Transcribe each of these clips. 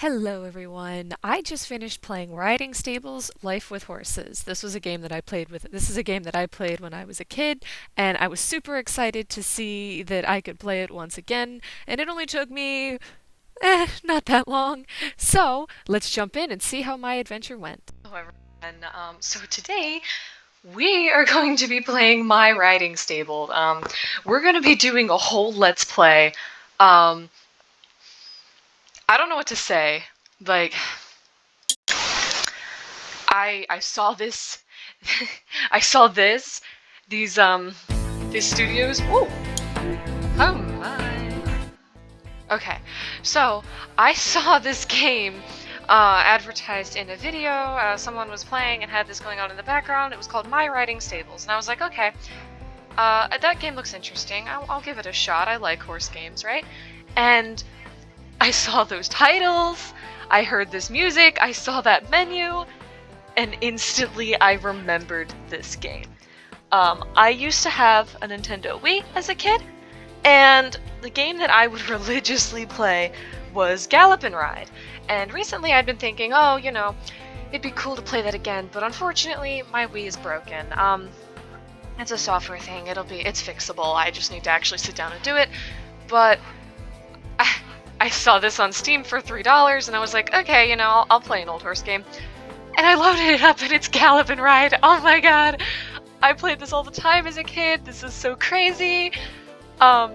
Hello everyone. I just finished playing Riding Stables Life with Horses. This is a game that I played when I was a kid, and I was super excited to see that I could play it once again, and it only took me not that long. So, let's jump in and see how my adventure went. Hello everyone. So today we are going to be playing My Riding Stable. We're going to be doing a whole Let's Play. Um, I don't know what to say. Like, I saw this, I saw this, these studios. Ooh, oh my. Okay, so I saw this game advertised in a video. Someone was playing and had this going on in the background. It was called My Riding Stables, and I was like, okay, that game looks interesting. I'll give it a shot. I like horse games, right? And I saw those titles, I heard this music, I saw that menu, and instantly I remembered this game. I used to have a Nintendo Wii as a kid, and the game that I would religiously play was Gallop and Ride. And recently I'd been thinking, oh, it'd be cool to play that again, but unfortunately my Wii is broken. It's a software thing, it's fixable, I just need to actually sit down and do it. But I saw this on Steam for $3 and I was like, okay, I'll play an old horse game. And I loaded it up and it's Gallop and Ride. Oh my god. I played this all the time as a kid. This is so crazy. We're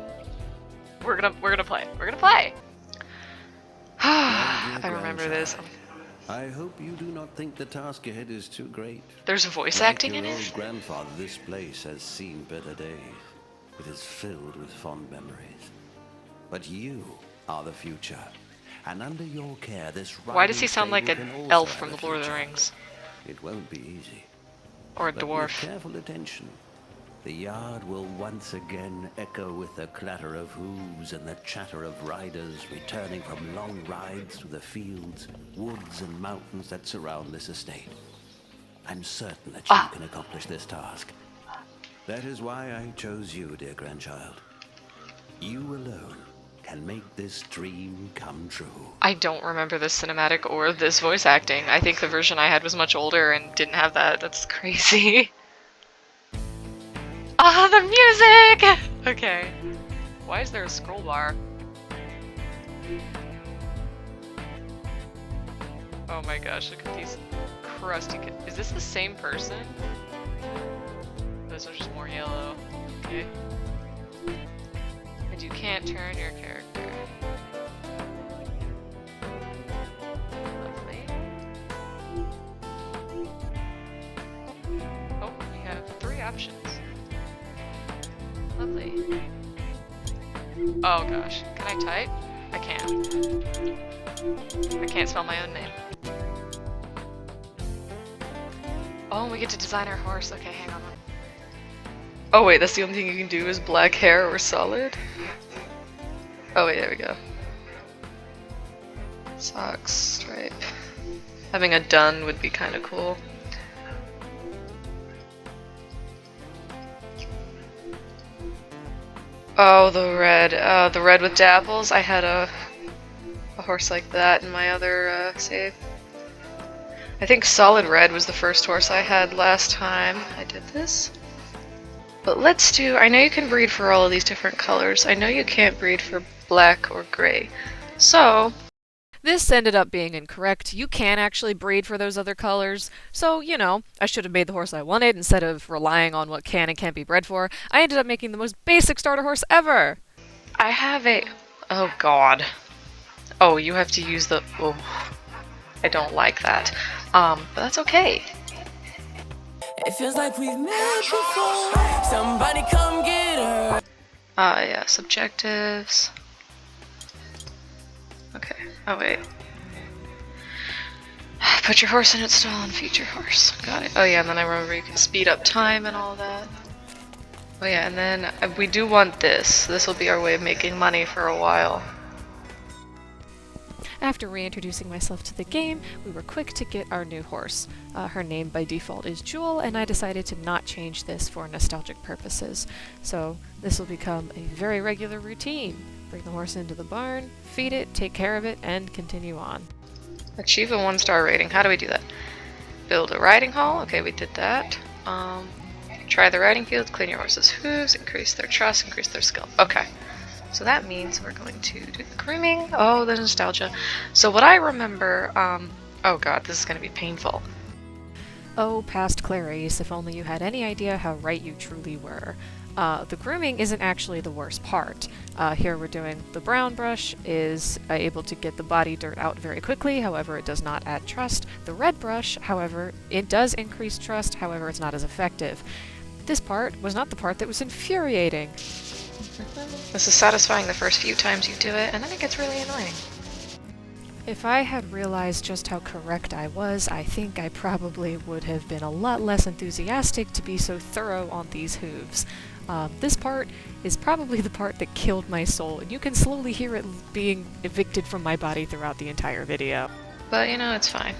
gonna play. We're gonna play. I remember this. I hope you do not think the task ahead is too great. There's voice Like acting in your it? old grandfather, this place has seen better days. It is filled with fond memories. But you are the future. And under your care, this Why does he riding sound like stable an can also elf have from a the Lord of the future. Rings? It won't be easy. Or a But with dwarf? careful attention, the yard will once again echo with the clatter of hooves and the chatter of riders returning from long rides through the fields, woods, and mountains that surround this estate. I'm certain that you can accomplish this task. That is why I chose you, dear grandchild. You alone can make this dream come true. I don't remember this cinematic or this voice acting. I think the version I had was much older and didn't have that. That's crazy. Ah, the music! Okay. Why is there a scroll bar? Oh my gosh, look at these crusty kids. Is this the same person? Those are just more yellow. Okay. And you can't turn your character. Lovely. Oh, you have 3 options. Lovely. Oh gosh, can I type? I can't. I can't spell my own name. Oh, we get to design our horse. Okay, hang on. Oh wait, that's the only thing you can do is black hair or solid? Oh wait, there we go. Socks, stripe. Having a dun would be kind of cool. Oh, the red with dapples. I had a horse like that in my other save. I think solid red was the first horse I had last time I did this. But let's do, I know you can breed for all of these different colors. I know you can't breed for black or gray. So, This ended up being incorrect. You can actually breed for those other colors. So, I should have made the horse I wanted instead of relying on what can and can't be bred for. I ended up making the most basic starter horse ever. I have a, oh god. Oh, you have to use the, oh, I don't like that. But that's okay. It feels like we've met before. Somebody come get her. Yeah, subjectives. Okay, oh wait. Put your horse in its stall and feed your horse. Got it. Oh yeah, and then I remember you can speed up time and all that. Oh yeah, and then we do want this. This will be our way of making money for a while. After reintroducing myself to the game, we were quick to get our new horse. Her name by default is Jewel, and I decided to not change this for nostalgic purposes. So this will become a very regular routine. Bring the horse into the barn, feed it, take care of it, and continue on. Achieve a 1-star rating. How do we do that? Build a riding hall. Okay, we did that. Try the riding field, clean your horse's hooves, increase their trust, increase their skill. Okay. So that means we're going to do the grooming. Oh, the nostalgia. So what I remember, oh god, this is going to be painful. Oh, past Clarice, if only you had any idea how right you truly were. The grooming isn't actually the worst part. Here we're doing the brown brush is able to get the body dirt out very quickly, however it does not add trust. The red brush, however, it does increase trust, however it's not as effective. This part was not the part that was infuriating. This is satisfying the first few times you do it, and then it gets really annoying. If I had realized just how correct I was, I think I probably would have been a lot less enthusiastic to be so thorough on these hooves. This part is probably the part that killed my soul, and you can slowly hear it being evicted from my body throughout the entire video. But, you know, it's fine.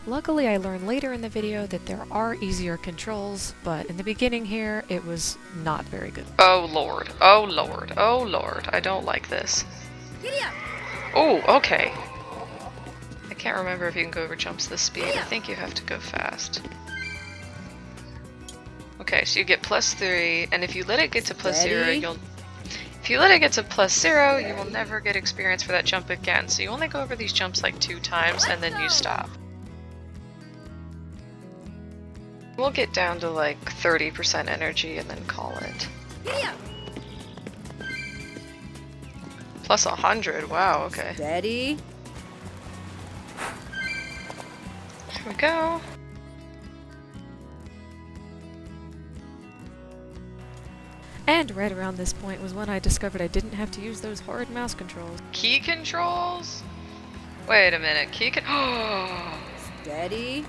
Luckily, I learned later in the video that there are easier controls, but in the beginning here, it was not very good. Oh lord, oh lord, oh lord, I don't like this. Oh, okay. I can't remember if you can go over jumps this speed. I think you have to go fast. Okay, so you get +3, and if you let it get to +0, you'll... If you let it get to +0, you will never get experience for that jump again. So you only go over these jumps like 2 times, and then you stop. We'll get down to like 30% energy and then call it. Plus 100, wow, okay. Steady. Here we go. And right around this point was when I discovered I didn't have to use those horrid mouse controls. Key controls? Wait a minute, key con- Steady.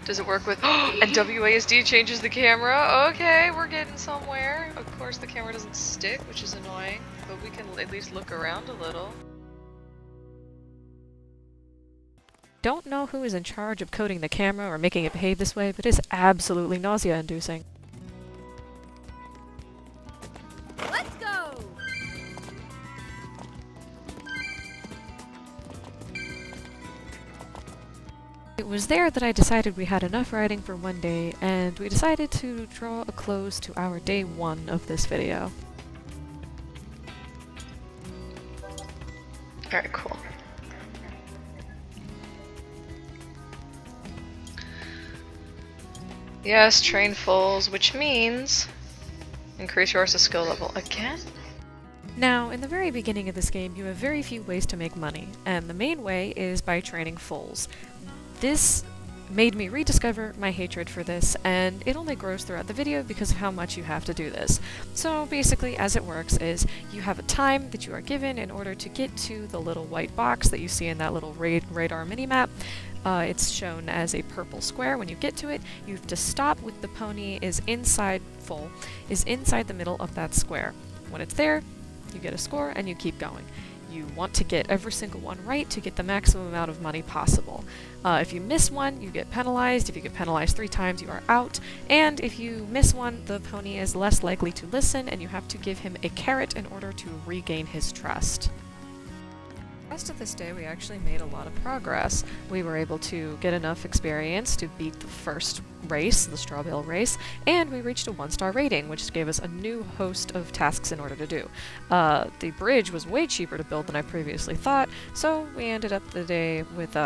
Does it work with- and WASD changes the camera? Okay, we're getting somewhere. Of course the camera doesn't stick, which is annoying, but we can at least look around a little. Don't know who is in charge of coding the camera or making it behave this way, but it's absolutely nausea-inducing. Let's go. It was there that I decided we had enough writing for one day, and we decided to draw a close to our day 1 of this video. Alright, cool. Yes, train fulls, which means increase your horse's skill level again? Now, in the very beginning of this game, you have very few ways to make money, and the main way is by training foals. This made me rediscover my hatred for this, and it only grows throughout the video because of how much you have to do this. So basically, as it works is, you have a time that you are given in order to get to the little white box that you see in that little radar minimap. It's shown as a purple square. When you get to it, you have to stop with the pony is inside the middle of that square. When it's there, you get a score and you keep going. You want to get every single one right to get the maximum amount of money possible. If you miss one, you get penalized. If you get penalized 3 times, you are out. And if you miss one, the pony is less likely to listen, and you have to give him a carrot in order to regain his trust. The rest of this day, we actually made a lot of progress. We were able to get enough experience to beat the first race, the straw bale race, and we reached a 1-star rating, which gave us a new host of tasks in order to do. The bridge was way cheaper to build than I previously thought, so we ended up the day with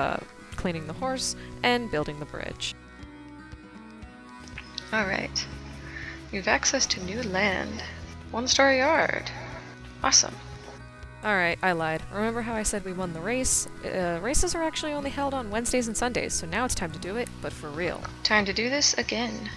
cleaning the horse and building the bridge. Alright. You have access to new land. 1-star yard. Awesome. Alright, I lied. Remember how I said we won the race? Races are actually only held on Wednesdays and Sundays, so now it's time to do it, but for real. Time to do this again.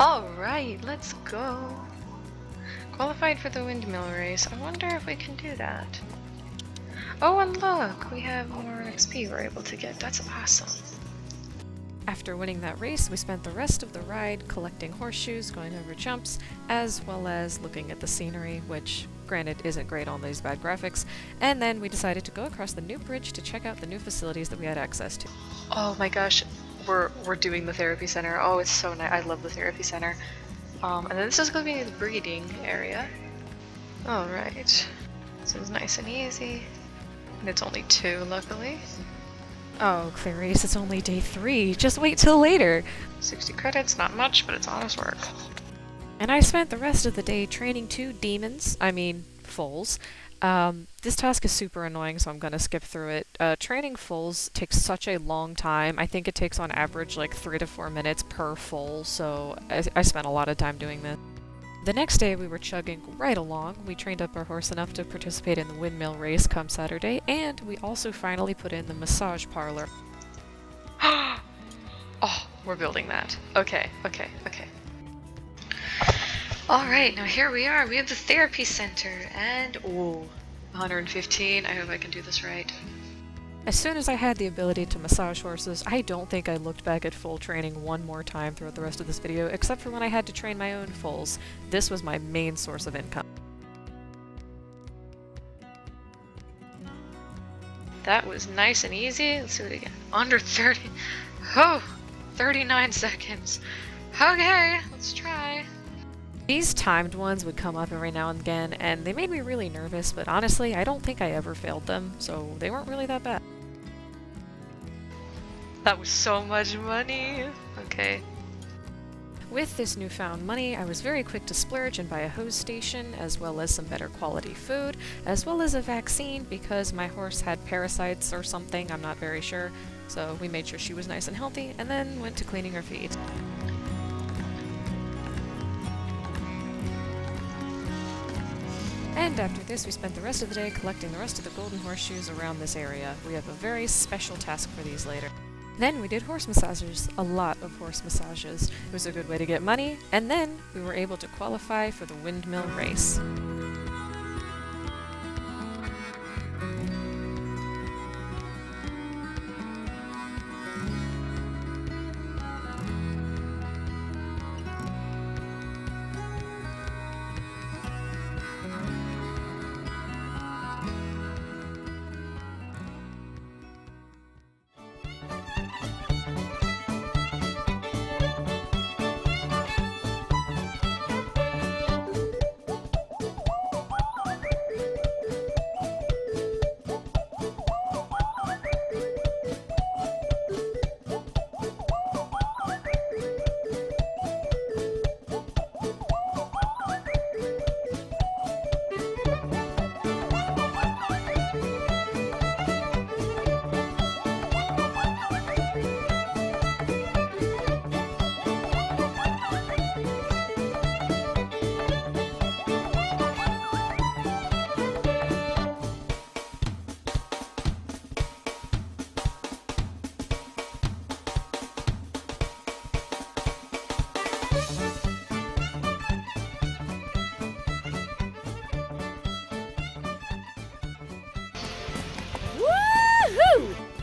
Alright, let's go. Qualified for the windmill race. I wonder if we can do that. Oh, and look, we have more XP we're able to get. That's awesome. After winning that race, we spent the rest of the ride collecting horseshoes, going over jumps, as well as looking at the scenery, which, granted, isn't great on these bad graphics, and then we decided to go across the new bridge to check out the new facilities that we had access to. Oh my gosh, we're doing the therapy center. Oh, it's so nice. I love the therapy center. And then this is going to be the breeding area. Alright. This is nice and easy. And it's only 2, luckily. Oh, Clarice, it's only day 3. Just wait till later. 60 credits, not much, but it's honest work. And I spent the rest of the day training 2 foals. This task is super annoying, so I'm gonna skip through it. Training foals takes such a long time. I think it takes on average like 3 to 4 minutes per foal, so I spent a lot of time doing this. The next day we were chugging right along. We trained up our horse enough to participate in the windmill race come Saturday, and we also finally put in the massage parlor. Oh, we're building that. Okay. Alright, now here we are. We have the therapy center, and ooh, 115. I hope I can do this right. As soon as I had the ability to massage horses, I don't think I looked back at foal training one more time throughout the rest of this video, except for when I had to train my own foals. This was my main source of income. That was nice and easy. Let's do it again. Under 30. Oh, 39 seconds. Okay, let's try. These timed ones would come up every now and again, and they made me really nervous, but honestly, I don't think I ever failed them, so they weren't really that bad. That was so much money. Okay. With this newfound money, I was very quick to splurge and buy a hose station, as well as some better quality food, as well as a vaccine because my horse had parasites or something, I'm not very sure. So we made sure she was nice and healthy, and then went to cleaning her feet. And after this, we spent the rest of the day collecting the rest of the golden horseshoes around this area. We have a very special task for these later. Then we did horse massages, a lot of horse massages. It was a good way to get money, and then we were able to qualify for the windmill race.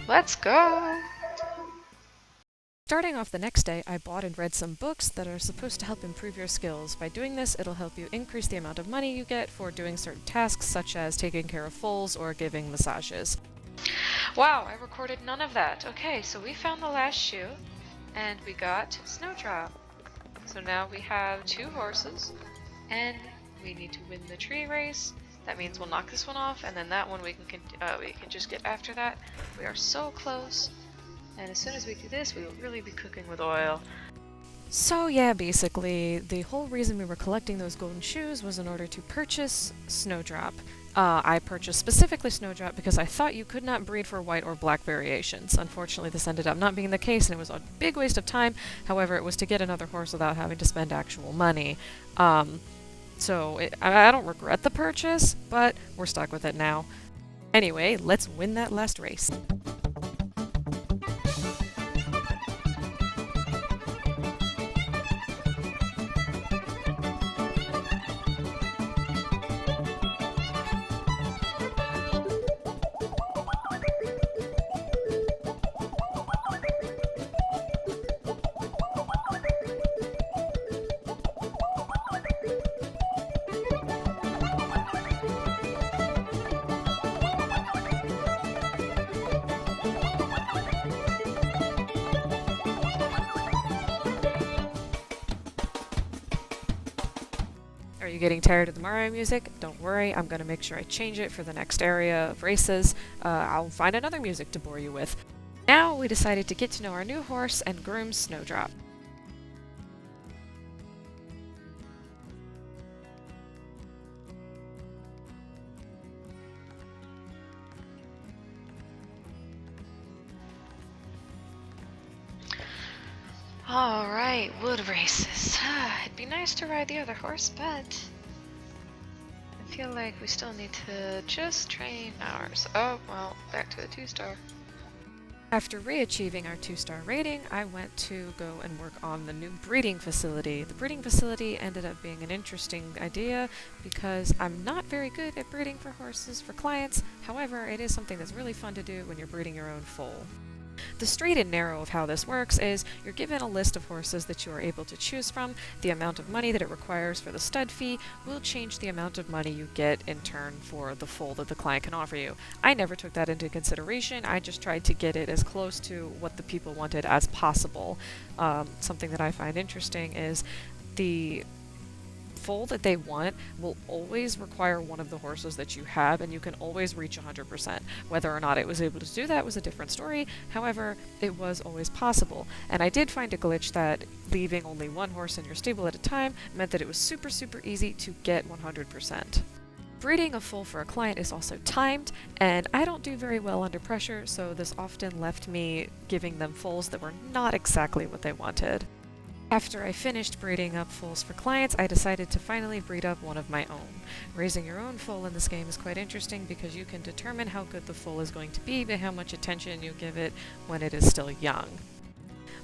Let's go! Starting off the next day, I bought and read some books that are supposed to help improve your skills. By doing this, it'll help you increase the amount of money you get for doing certain tasks, such as taking care of foals or giving massages. Wow, I recorded none of that. Okay, so we found the last shoe, and we got Snowdrop. So now we have 2 horses, and we need to win the tree race. That means we'll knock this one off, and then that one we can just get after that. We are so close, and as soon as we do this, we will really be cooking with oil. So yeah, basically, the whole reason we were collecting those golden shoes was in order to purchase Snowdrop. I purchased specifically Snowdrop because I thought you could not breed for white or black variations. Unfortunately, this ended up not being the case, and it was a big waste of time. However, it was to get another horse without having to spend actual money. So I don't regret the purchase, but we're stuck with it now. Anyway, let's win that last race. you getting tired of the Mario music? Don't worry, I'm going to make sure I change it for the next area of races. I'll find another music to bore you with. Now we decided to get to know our new horse and groom Snowdrop. Alright, wood races. It'd be nice to ride the other horse, but I feel like we still need to just train ours. Oh, well, back to the 2-star. After re-achieving our 2-star rating, I went to go and work on the new breeding facility. The breeding facility ended up being an interesting idea because I'm not very good at breeding for horses for clients. However, it is something that's really fun to do when you're breeding your own foal. The straight and narrow of how this works is you're given a list of horses that you are able to choose from. The amount of money that it requires for the stud fee will change the amount of money you get in turn for the foal that the client can offer you. I never took that into consideration. I just tried to get it as close to what the people wanted as possible. Something that I find interesting is the foal that they want will always require one of the horses that you have, and you can always reach 100%. Whether or not it was able to do that was a different story. However, it was always possible. And I did find a glitch that leaving only one horse in your stable at a time meant that it was super easy to get 100%. Breeding a foal for a client is also timed, and I don't do very well under pressure, so this often left me giving them foals that were not exactly what they wanted. After I finished breeding up foals for clients, I decided to finally breed up one of my own. Raising your own foal in this game is quite interesting because you can determine how good the foal is going to be by how much attention you give it when it is still young.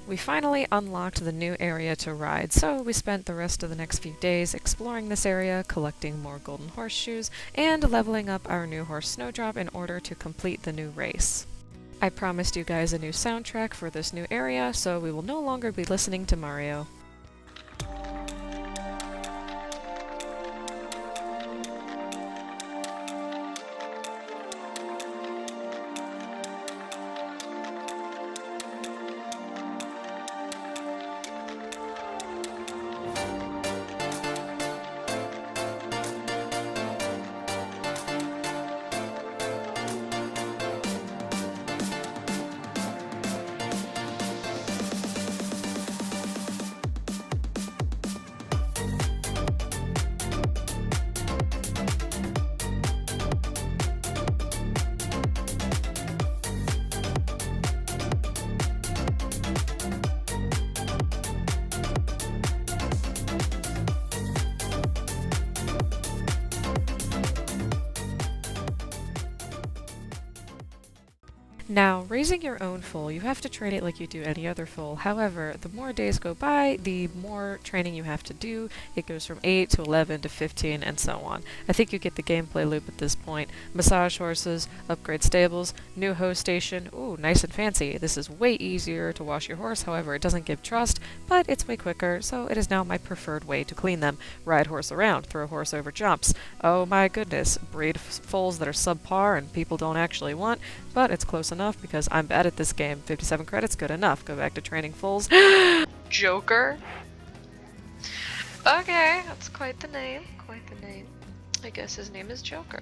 We finally unlocked the new area to ride, so we spent the rest of the next few days exploring this area, collecting more golden horseshoes, and leveling up our new horse Snowdrop in order to complete the new race. I promised you guys a new soundtrack for this new area, so we will no longer be listening to Mario. Now, raising your own foal, you have to train it like you do any other foal. However, the more days go by, the more training you have to do. It goes from 8 to 11 to 15 and so on. I think you get the gameplay loop at this point. Massage horses, upgrade stables, new host station. Ooh, nice and fancy. This is way easier to wash your horse, however, it doesn't give trust, but it's way quicker, so it is now my preferred way to clean them. Ride horse around, throw horse over jumps. Oh my goodness, breed foals that are subpar and people don't actually want, but it's close enough because I'm bad at this game. 57 credits, good enough. Go back to training foals. Joker? Okay, that's quite the name. Quite the name. I guess his name is Joker.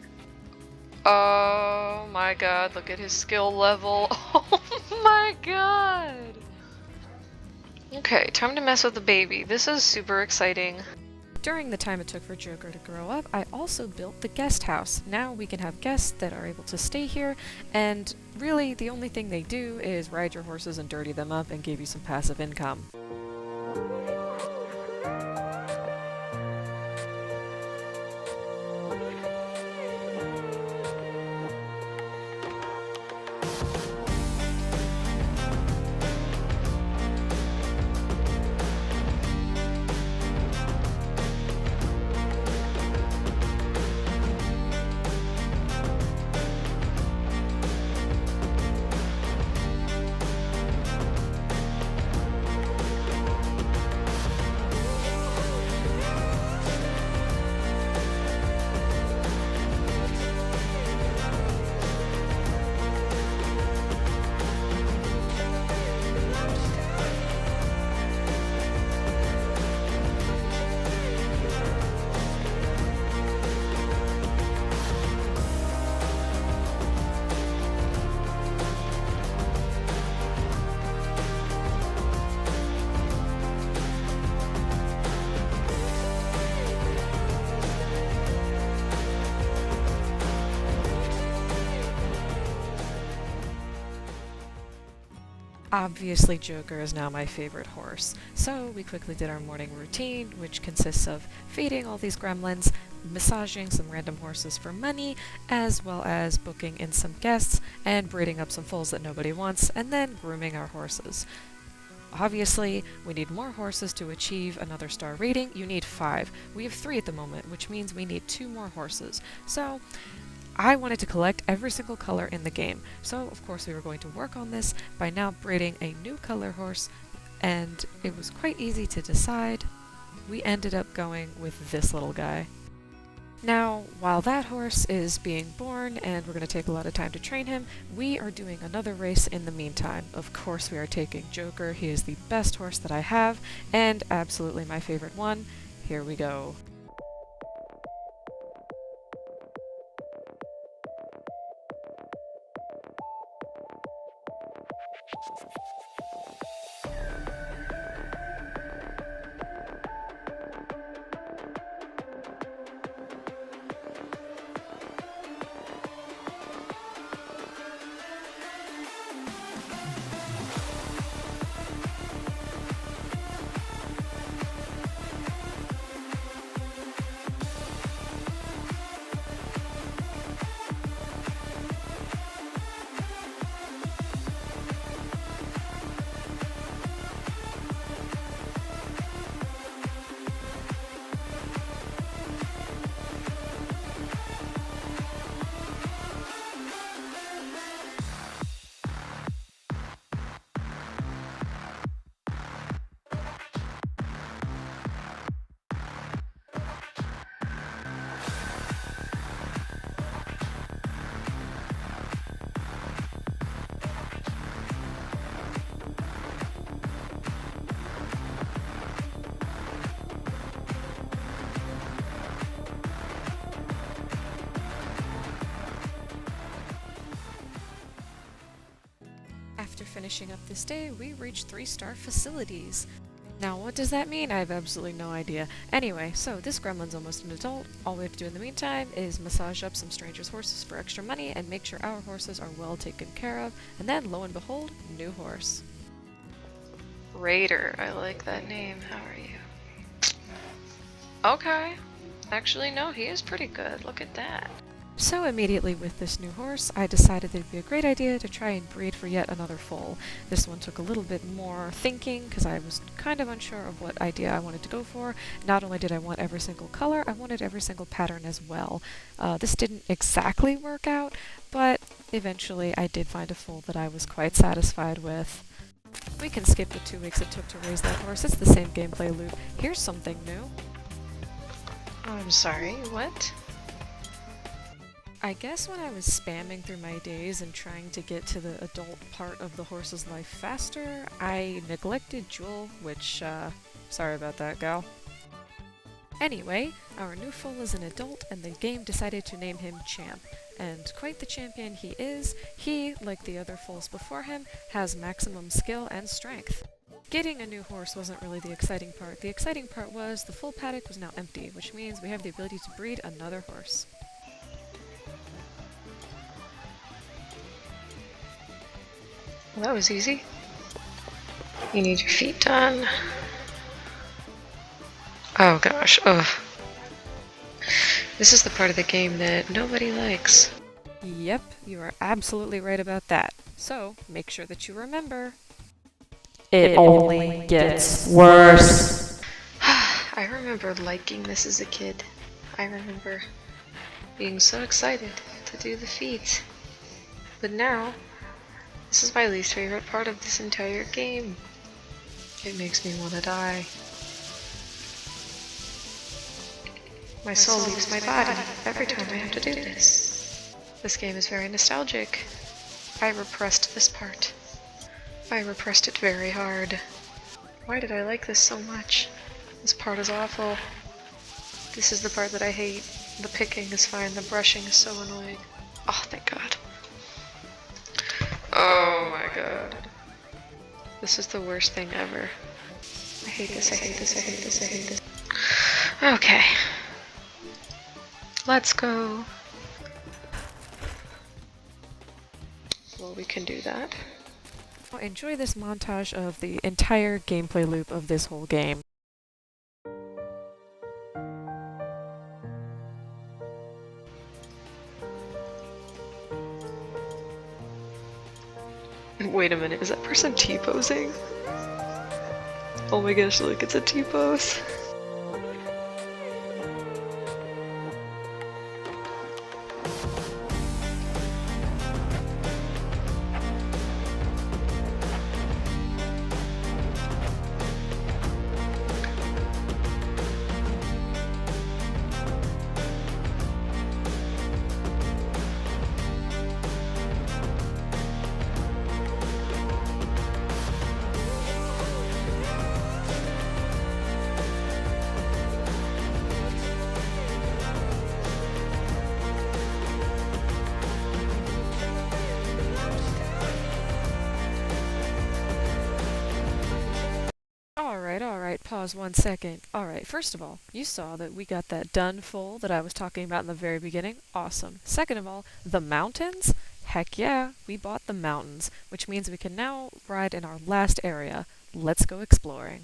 Oh my god, look at his skill level. Oh my god! Okay, time to mess with the baby. This is super exciting. During the time it took for Joker to grow up, I also built the guest house. Now we can have guests that are able to stay here, and really the only thing they do is ride your horses and dirty them up and give you some passive income. Obviously, Joker is now my favorite horse, so we quickly did our morning routine, which consists of feeding all these gremlins, massaging some random horses for money, as well as booking in some guests and breeding up some foals that nobody wants, and then grooming our horses. Obviously, we need more horses to achieve another star rating. You need 5. We have 3 at the moment, which means we need 2 more horses. So, I wanted to collect every single color in the game. So, of course, we were going to work on this by now breeding a new color horse, and it was quite easy to decide. We ended up going with this little guy. Now, while that horse is being born and we're going to take a lot of time to train him, we are doing another race in the meantime. Of course, we are taking Joker. He is the best horse that I have, and absolutely my favorite one. Here we go. After finishing up this day, we reached 3-star facilities. Now, what does that mean? I have absolutely no idea. Anyway, so this gremlin's almost an adult. All we have to do in the meantime is massage up some strangers' horses for extra money and make sure our horses are well taken care of, and then, lo and behold, new horse. Raider, I like that name. How are you? Okay. Actually, no, he is pretty good. Look at that. So immediately with this new horse, I decided it'd be a great idea to try and breed for yet another foal. This one took a little bit more thinking because I was kind of unsure of what idea I wanted to go for. Not only did I want every single color, I wanted every single pattern as well. This didn't exactly work out, but eventually I did find a foal that I was quite satisfied with. We can skip the 2 weeks it took to raise that horse. It's the same gameplay loop. Here's something new. I'm sorry, what? I guess when I was spamming through my days and trying to get to the adult part of the horse's life faster, I neglected Jewel, which, sorry about that, gal. Anyway, our new foal is an adult, and the game decided to name him Champ. And quite the champion he is. He, like the other foals before him, has maximum skill and strength. Getting a new horse wasn't really the exciting part. The exciting part was the full paddock was now empty, which means we have the ability to breed another horse. Well, that was easy. You need your feet done. Oh gosh, ugh. This is the part of the game that nobody likes. Yep, you are absolutely right about that. So, make sure that you remember. It only gets worse. I remember liking this as a kid. I remember being so excited to do the feat. But now, this is my least favorite part of this entire game. It makes me want to die. My soul leaves my body every time I have to do this. This game is very nostalgic. I repressed this part. I repressed it very hard. Why did I like this so much? This part is awful. This is the part that I hate. The picking is fine, the brushing is so annoying. Oh, thank God. Oh my God. This is the worst thing ever. I hate this, I hate this, I hate this, I hate this. Okay. Let's go. Well, we can do that. Enjoy this montage of the entire gameplay loop of this whole game. Wait a minute, is that person T-posing? Oh my gosh, look, it's a T-pose. Alright, pause 1 second. Alright, first of all, you saw that we got that done full that I was talking about in the very beginning. Awesome. Second of all, the mountains? Heck yeah, we bought the mountains, which means we can now ride in our last area. Let's go exploring.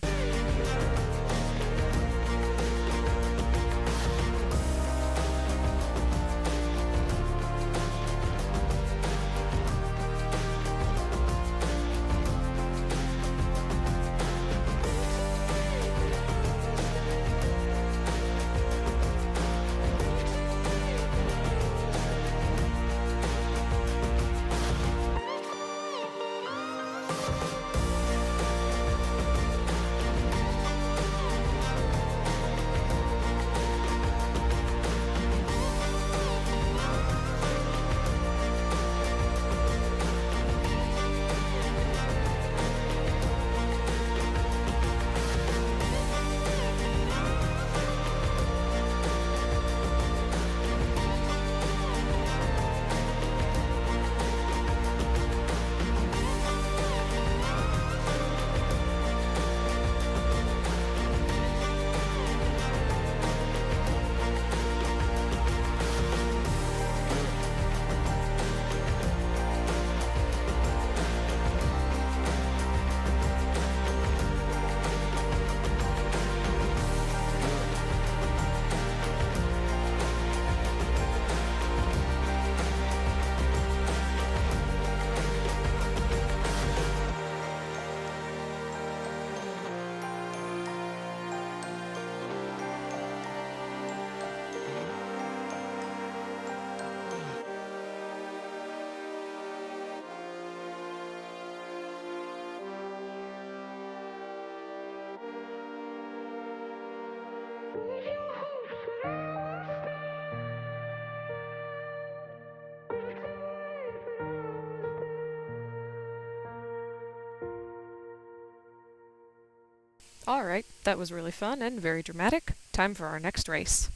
Alright, that was really fun and very dramatic. Time for our next race.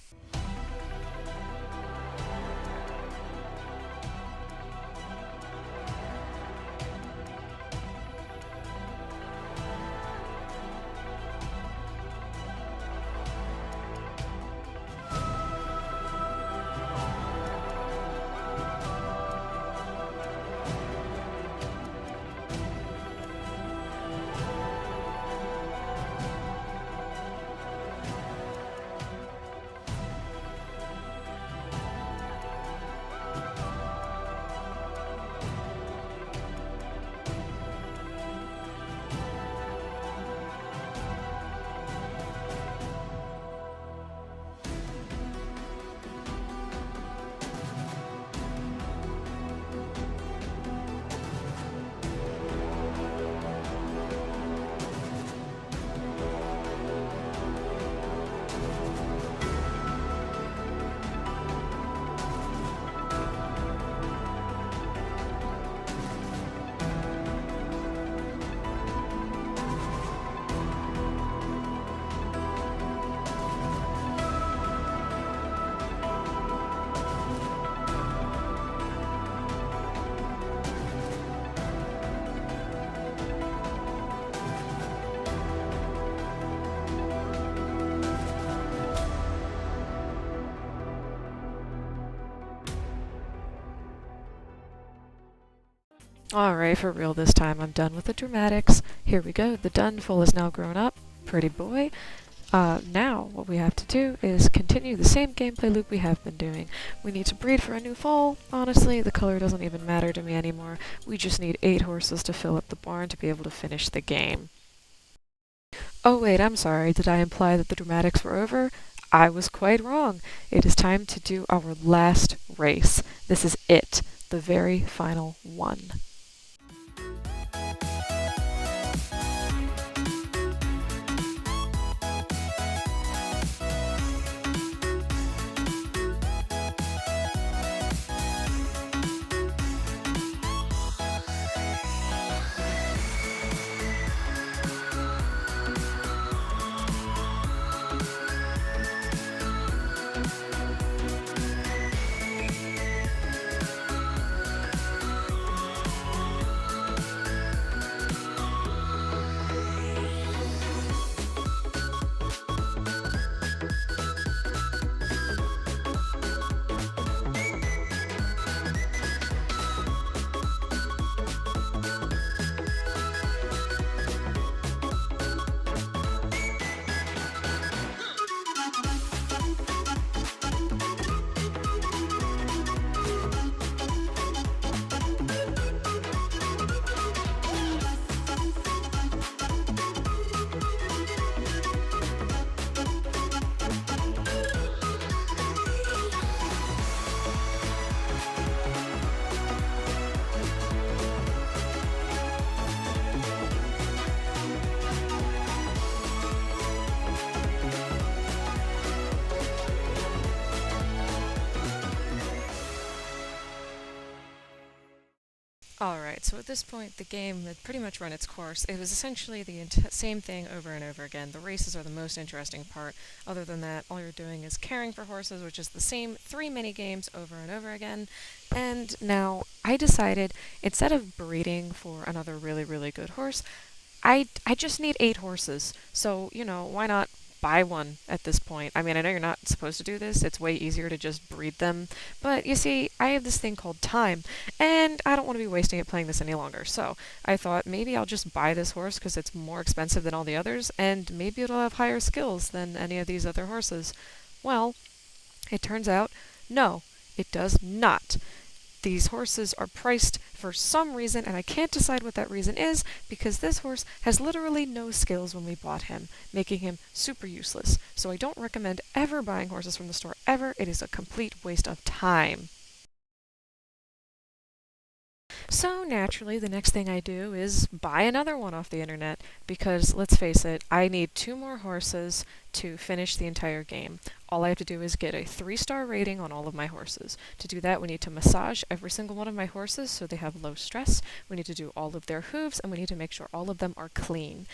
Alright, for real this time, I'm done with the dramatics. Here we go, the done foal is now grown up. Pretty boy. Now, what we have to do is continue the same gameplay loop we have been doing. We need to breed for a new foal. Honestly, the color doesn't even matter to me anymore. We just need 8 horses to fill up the barn to be able to finish the game. Oh wait, I'm sorry, did I imply that the dramatics were over? I was quite wrong. It is time to do our last race. This is it, the very final one. Alright, so at this point the game had pretty much run its course. It was essentially the same thing over and over again. The races are the most interesting part. Other than that, all you're doing is caring for horses, which is the same 3 mini games over and over again. And now I decided, instead of breeding for another really, really good horse, I just need 8 horses. So, why not buy one at this point? I mean, I know you're not supposed to do this. It's way easier to just breed them. But you see, I have this thing called time, and I don't want to be wasting it playing this any longer. So I thought maybe I'll just buy this horse because it's more expensive than all the others, and maybe it'll have higher skills than any of these other horses. Well, it turns out, no, it does not. These horses are priced for some reason, and I can't decide what that reason is, because this horse has literally no skills when we bought him, making him super useless. So I don't recommend ever buying horses from the store ever. It is a complete waste of time. So naturally, the next thing I do is buy another one off the internet, because let's face it, I need 2 more horses to finish the entire game. All I have to do is get a 3-star rating on all of my horses. To do that, we need to massage every single one of my horses so they have low stress. We need to do all of their hooves, and we need to make sure all of them are clean.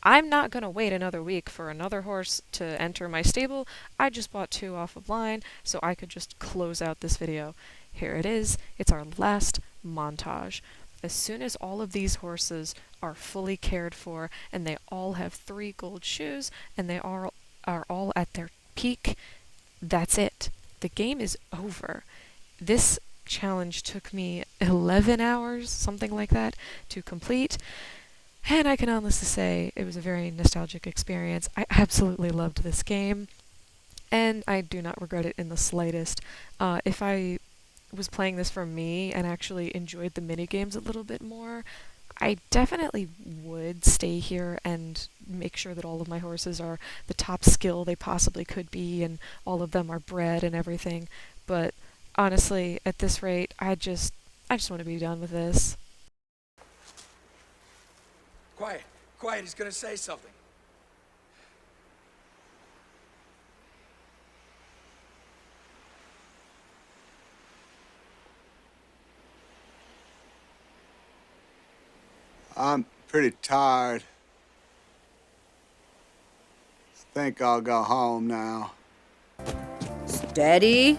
I'm not going to wait another week for another horse to enter my stable. I just bought 2 off of line, so I could just close out this video. Here it is. It's our last montage. As soon as all of these horses are fully cared for, and they all have 3 gold shoes, and they are all at their peak, that's it. The game is over. This challenge took me 11 hours, something like that, to complete. And I can honestly say it was a very nostalgic experience. I absolutely loved this game, and I do not regret it in the slightest. If I was playing this for me and actually enjoyed the mini games a little bit more, I definitely would stay here and make sure that all of my horses are the top skill they possibly could be, and all of them are bred and everything. But honestly, at this rate, I just want to be done with this. Quiet, quiet, he's gonna say something. I'm pretty tired. Think I'll go home now. Steady.